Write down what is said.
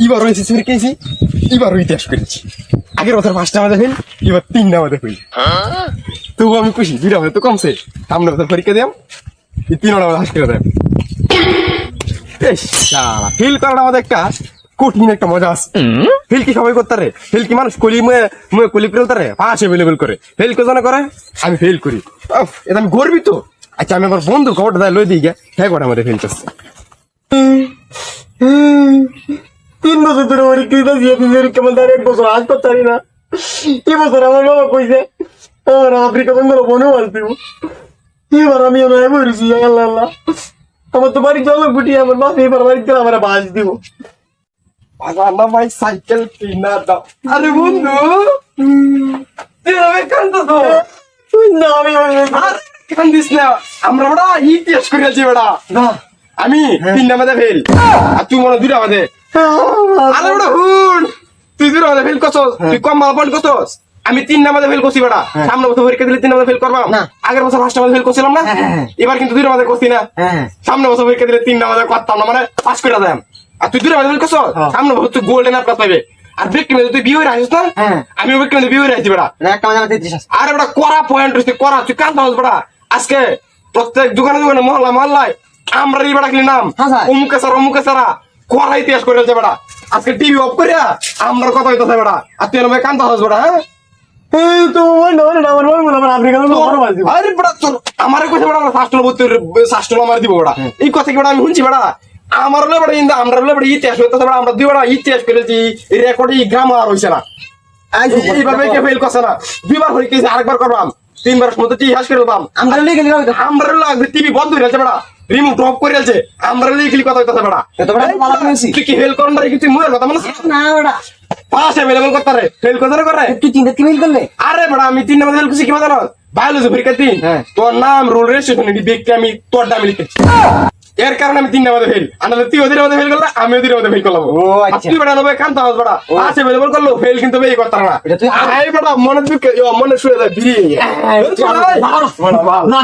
এবার হয়েছে শিখেছি, এবার ইতিহাস করেছি। আগের বছর 5টা আমাদের ফেল, এবার 3টা আমাদের ফেল। তবু আমি খুশি, 2টা আমাদের তো কমছে। সামনে বছর পরীক্ষা দিলাম, এই 3টা আমাদের হাস করে দেয়। ফেল করাটা আমাদের একটা কঠিন একটা মজা আছে। ফেল কি সবাই করতে রে? ফেল কি মানুষ কলি কলি করতে রে? পাস অ্যাভেলেবল করে। ফেল কে জানা করে? আমি ফেল করি। এটা আমি গর্বিত। আচ্ছা, আমি আমার বন্ধু খবরটা দেয় লই দিই গে, হ্যাঁ করে আমাদের ফেল করছে। 3 বছর ধরে পরীক্ষা দিতেছি, কেমন ধরে 1 বছর আজ করতে পারি না। এই বছর আমার বাবা কইছে আমার আফ্রিকা জঙ্গলে বনে মাছ দিব। এবার আমি ওনায় বলেছি, আল্লাহ আল্লাহ, আমার তো বাড়ি জল ফুটি, আমার বাপ এবার বাড়িতে আমার বাস দিব। বাবা ভাই সাইকেল কিনা দাও। আরে বন্ধু, তুই আমি কান্দছ না আমি আর কান্দিস না। আমরা বড় ইতিহাস করেছি বেড়া। না আমি 3টা মধ্যে ফেল, আর তুই মনে 2টা মধ্যে। আরে বড় হুন, তুই 2টা মধ্যে ফেল করছস, তুই কম মাল পয়েন্ট করছস। আমি 3টা মধ্যে ফেল করছি বেড়া। সামনে বছর পরীক্ষা দিলে 3টা মধ্যে ফেল করবাম না? আগের বছর 5টা মধ্যে ফেল করছিলাম না? এবার কিন্তু 2টা মধ্যে করছি না। সামনে বছর পরীক্ষা দিলে 3টা মধ্যে করতাম না, মানে পাস করে দেন। আর তুই 2টা মধ্যে ফেল করছস, সামনে বছর তুই গোল্ডেন অ্যাপ্লাস পাইবে। আর ব্যক্তি মধ্যে তুই বিয়ে হয়ে আসিস না? আমি ব্যক্তি মধ্যে বিয়ে হয়ে আসি বেড়া। একটা মজা আমাদের দিস। আরে বেটা করা পয়েন্ট হচ্ছে, করা তুই কান্দা হস বেটা। আজকে প্রত্যেক দোকানে দোকানে মহল্লা মহল্লায় আমরা এই বেটা খালি নাম অমুকে সারা করা ইতিহাস করে ফেলছে বেটা। আজকে টিভি অফ করিয়া আমরা কথা হইতেছে বেটা, আর তুই এরকম কান্দা হস বেটা। হ্যাঁ তো আমার বাবা আমার আফ্রিকা জঙ্গলে মাছ দিব। আরে বেটা চল, আমারে কইছে বেটা শাস্ত্র আমার দিব বেটা। এই কথা কি বেটা আমি শুনছি বেটা? আমার হলে বেটা কিন্তু আমরা হলে বেটা ইতিহাস হইতেছে বেটা। আমরা দুই বেটা ইতিহাস করেছি, এই রেকর্ডে গ্রামার হইছে না। এইভাবে কে ফেল করছে না? 2বার হয়ে গেছে, আরেকবার করবাম। 3বারের মধ্যে ইতিহাস করে দিলাম। আমরা লিখে নিলাম আমরা লাগবে টিভি বন্ধ হয়ে গেছে বেটা, রিমোট অফ করে গেছে। আমরা লিখলি কথা হইতাছে বেটা। এত বড় মালা কিনেছি তুই কি ফেল করন রে? তুই মুয়ের কথা মনে না ওটা পাস अवेलेबल করতে রে, ফেল করতে করে। তুই 3টা কি মেল করলে? আরে বেটা আমি 3 নম্বর ফেল করছি কি জানো? বায়োলজি পরীক্ষা 3, তোর নাম রোল রেজিস্ট্রেশন দেখতে আমি তোর নাম লিখেছি। এর কারণে আমি 3 নম্বর ফেল। আনালে তুই ওদের মধ্যে ফেল করলা, আমি ওদের মধ্যে ফেল করলাম। ও আচ্ছা, তুই বেটা নবে কান্তা হস বেটা। পাস अवेलेबल করলো, ফেল কিন্তু বেই করতে না। এটা তুই আরে বেটা মনে দুঃখ মনে শুয়ে যায় বিড়ি। না